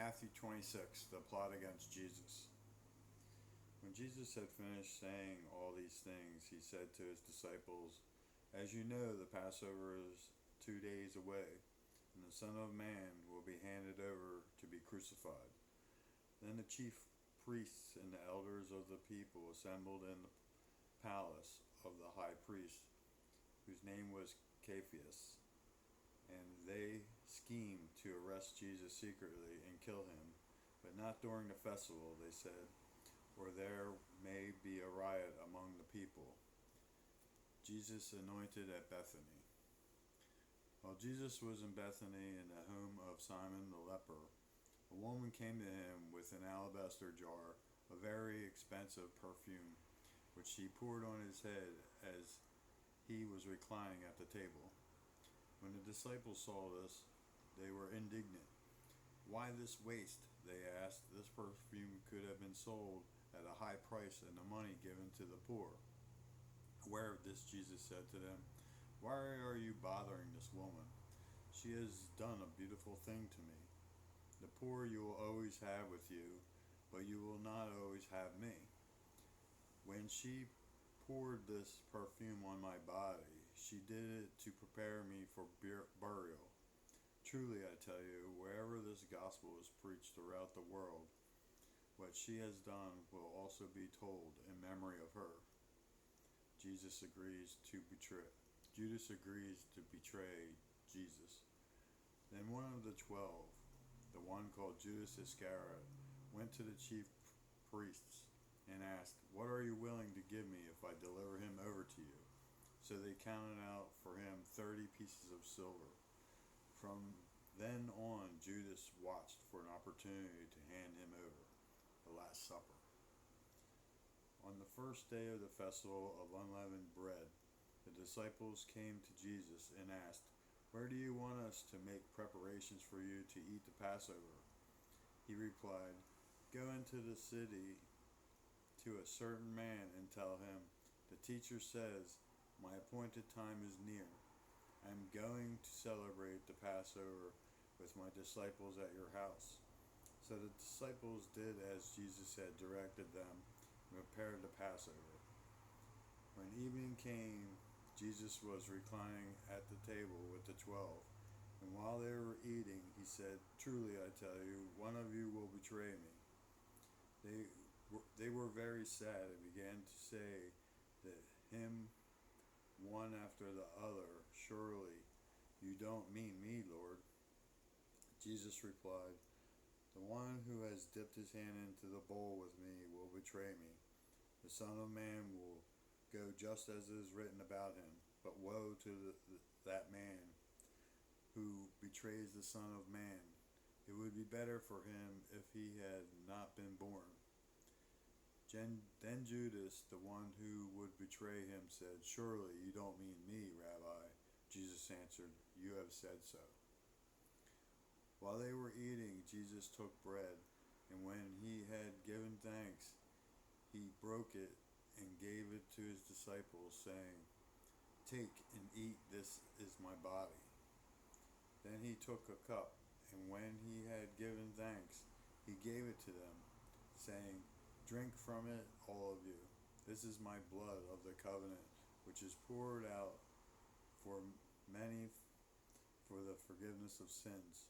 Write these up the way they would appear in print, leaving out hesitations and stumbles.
Matthew 26, the plot against Jesus. When Jesus had finished saying all these things, he said to his disciples, "As you know, the Passover is 2 days away, and the Son of Man will be handed over to be crucified." Then the chief priests and the elders of the people assembled in the palace of the high priest, whose name was Caiaphas, and they schemed to arrest Jesus secretly and kill him, but not during the festival, they said, or there may be a riot among the people. Jesus anointed at Bethany. While Jesus was in Bethany in the home of Simon the leper, a woman came to him with an alabaster jar of very expensive perfume, which she poured on his head as he was reclining at the table. When the disciples saw this, they were indignant. "Why this waste?" they asked. "This perfume could have been sold at a high price and the money given to the poor." Aware of this, Jesus said to them, "Why are you bothering this woman? She has done a beautiful thing to me. The poor you will always have with you, but you will not always have me. When she poured this perfume on my body, she did it to prepare me for burial. Truly, I tell you, wherever this gospel is preached throughout the world, what she has done will also be told in memory of her." Judas agrees to betray Jesus. Then one of the 12, the one called Judas Iscariot, went to the chief priests and asked, "What are you willing to give me if I deliver him over to you?" So they counted out for him 30 pieces of silver. From then on, Judas watched for an opportunity to hand him over. The Last Supper. On the first day of the festival of unleavened bread, the disciples came to Jesus and asked, "Where do you want us to make preparations for you to eat the Passover?" He replied, "Go into the city to a certain man and tell him, 'The teacher says, my appointed time is near. I am going to celebrate the Passover with my disciples at your house.'" So the disciples did as Jesus had directed them and prepared the Passover. When evening came, Jesus was reclining at the table with the 12, and while they were eating, he said, "Truly I tell you, one of you will betray me." They were very sad and began to say to him one after the other, "Surely you don't mean me, Lord." Jesus replied, "The one who has dipped his hand into the bowl with me will betray me. The Son of Man will go just as it is written about him, but woe to that man who betrays the Son of Man. It would be better for him if he had not been born." Then Judas, the one who would betray him, said, "Surely you don't mean me, Rabbi." Jesus answered, "You have said so." While they were eating, Jesus took bread, and when he had given thanks, he broke it and gave it to his disciples, saying, "Take and eat, this is my body." Then he took a cup, and when he had given thanks, he gave it to them, saying, "Drink from it, all of you. This is my blood of the covenant, which is poured out for many for the forgiveness of sins.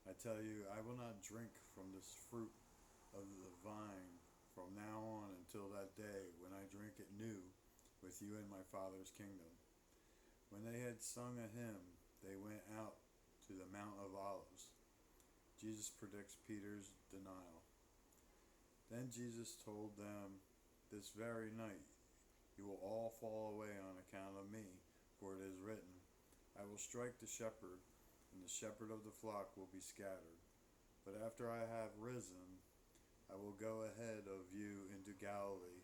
I tell you, I will not drink from this fruit of the vine from now on until that day when I drink it new with you in my Father's kingdom." When they had sung a hymn, they went out to the Mount of Olives. Jesus predicts Peter's denial. Then Jesus told them, "This very night you will all fall away on account of me, for it is written, 'I will strike the shepherd, and the shepherd of the flock will be scattered.' But after I have risen, I will go ahead of you into Galilee."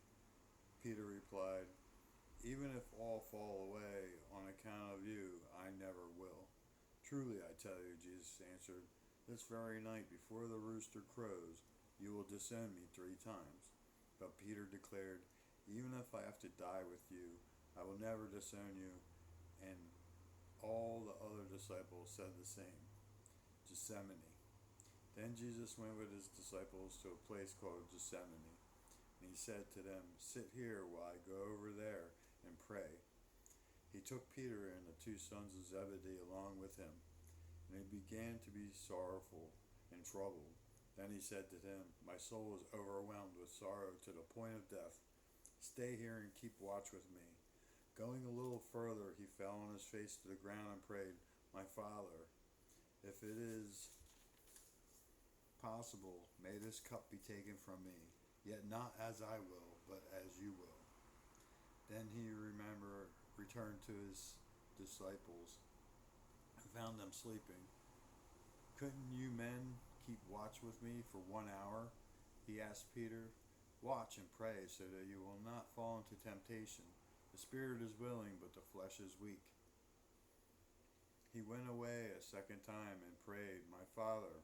Peter replied, "Even if all fall away on account of you, I never will." "Truly I tell you," Jesus answered, "this very night before the rooster crows, you will disown me 3 times." But Peter declared, "Even if I have to die with you, I will never disown you." And all the other disciples said the same. Gethsemane. Then Jesus went with his disciples to a place called Gethsemane, and he said to them, "Sit here while I go over there and pray." He took Peter and the two sons of Zebedee along with him, and he began to be sorrowful and troubled. Then he said to them, "My soul is overwhelmed with sorrow to the point of death. Stay here and keep watch with me." Going a little further, he fell on his face to the ground and prayed, "My Father, if it is possible, may this cup be taken from me, yet not as I will, but as you will." Then he returned to his disciples and found them sleeping. "Couldn't you men keep watch with me for 1 hour?" He asked Peter. "Watch and pray so that you will not fall into temptation. The spirit is willing, but the flesh is weak." He went away a second time and prayed, "My Father,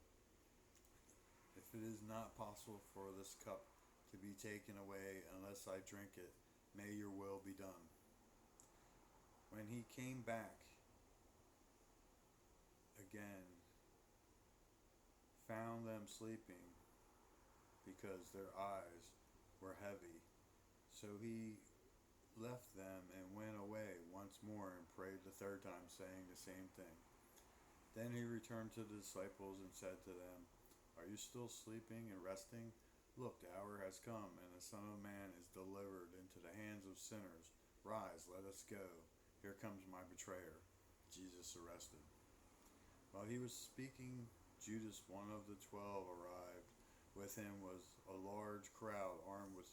if it is not possible for this cup to be taken away unless I drink it, may your will be done." When he came back again, found them sleeping because their eyes were heavy. So he left them and went away once more and prayed the third time, saying the same thing. Then he returned to the disciples and said to them, "Are you still sleeping and resting? Look, the hour has come, and the Son of Man is delivered into the hands of sinners. Rise, let us go. Here comes my betrayer." Jesus arrested. While he was speaking, Judas, one of the 12, arrived. With him was a large crowd armed with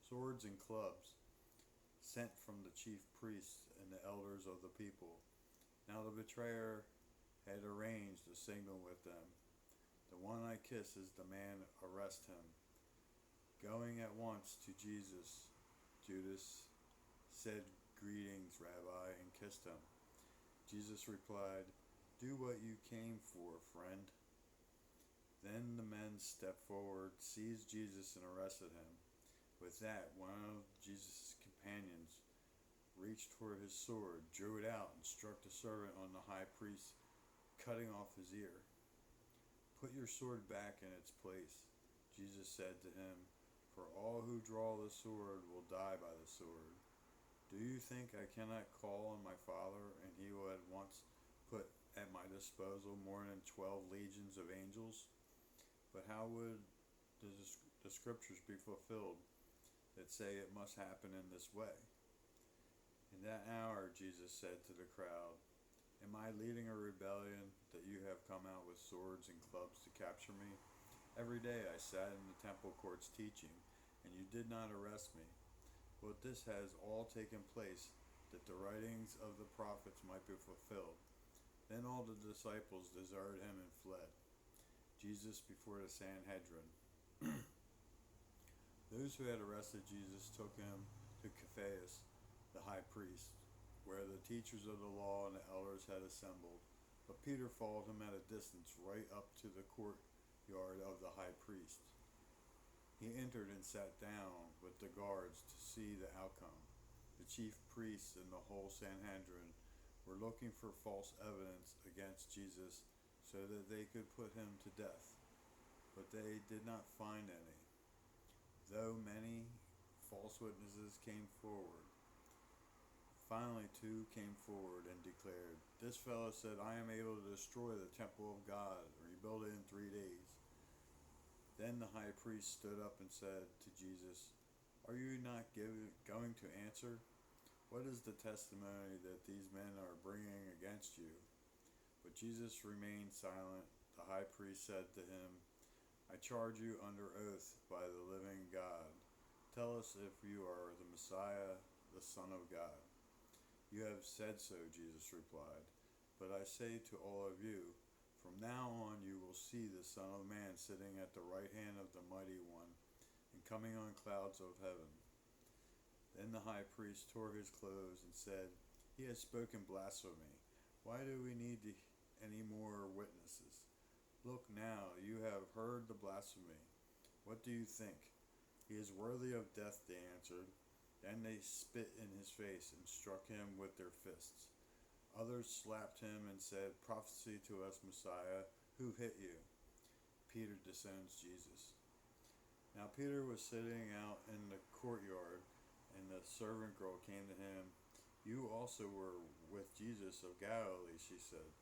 swords and clubs, sent from the chief priests and the elders of the people. Now the betrayer had arranged a signal with them. "The one I kiss is the man, arrest him." Going at once to Jesus, Judas said, "Greetings, Rabbi," and kissed him. Jesus replied, "Do what you came for, friend." Then the men stepped forward, seized Jesus, and arrested him. With that, one of Jesus' companions reached for his sword, drew it out, and struck the servant on the high priest, cutting off his ear. "Put your sword back in its place," Jesus said to him, "for all who draw the sword will die by the sword. Do you think I cannot call on my Father, and he will at once put at my disposal more than 12 legions of angels? But how would the scriptures be fulfilled that say it must happen in this way?" In that hour, Jesus said to the crowd, "Am I leading a rebellion that you have come out with swords and clubs to capture me? Every day I sat in the temple courts teaching, and you did not arrest me. But this has all taken place that the writings of the prophets might be fulfilled." Then all the disciples deserted him and fled. Jesus before the Sanhedrin. Those who had arrested Jesus took him to Caiaphas, the high priest, where the teachers of the law and the elders had assembled. But Peter followed him at a distance right up to the courtyard of the high priest. He entered and sat down with the guards to see the outcome. The chief priests and the whole Sanhedrin were looking for false evidence against Jesus so that they could put him to death, but they did not find any, though many false witnesses came forward. Finally, 2 came forward and declared, "This fellow said, 'I am able to destroy the temple of God and rebuild it in 3 days.'" Then the high priest stood up and said to Jesus, "Are you not going to answer? What is the testimony that these men are bringing against you?" But Jesus remained silent. The high priest said to him, "I charge you under oath by the living God. Tell us if you are the Messiah, the Son of God." "You have said so," Jesus replied. "But I say to all of you, from now on you will see the Son of Man sitting at the right hand of the Mighty One and coming on clouds of heaven." Then the high priest tore his clothes and said, "He has spoken blasphemy. Why do we need any more witnesses? Look now, you have heard the blasphemy. What do you think?" "He is worthy of death," they answered. Then they spit in his face and struck him with their fists. Others slapped him and said, "Prophesy to us, Messiah, who hit you?" Peter disowns Jesus. Now Peter was sitting out in the courtyard, and the servant girl came to him. "You also were with Jesus of Galilee," she said.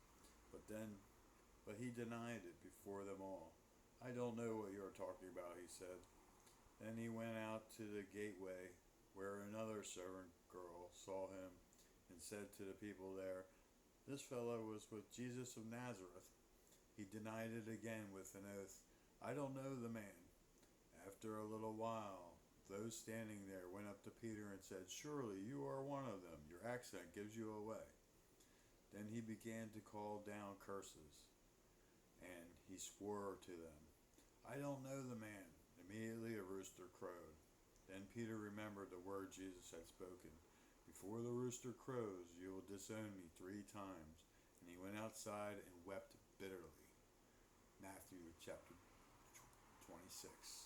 But he denied it before them all. "I don't know what you are talking about," he said. Then he went out to the gateway, where another servant girl saw him, and said to the people there, "This fellow was with Jesus of Nazareth." He denied it again with an oath, "I don't know the man." After a little while, those standing there went up to Peter and said, "Surely you are one of them. Your accent gives you away." Then he began to call down curses, and he swore to them, "I don't know the man." Immediately a rooster crowed. Then Peter remembered the word Jesus had spoken, "Before the rooster crows, you will disown me 3 times." And he went outside and wept bitterly. Matthew chapter 26.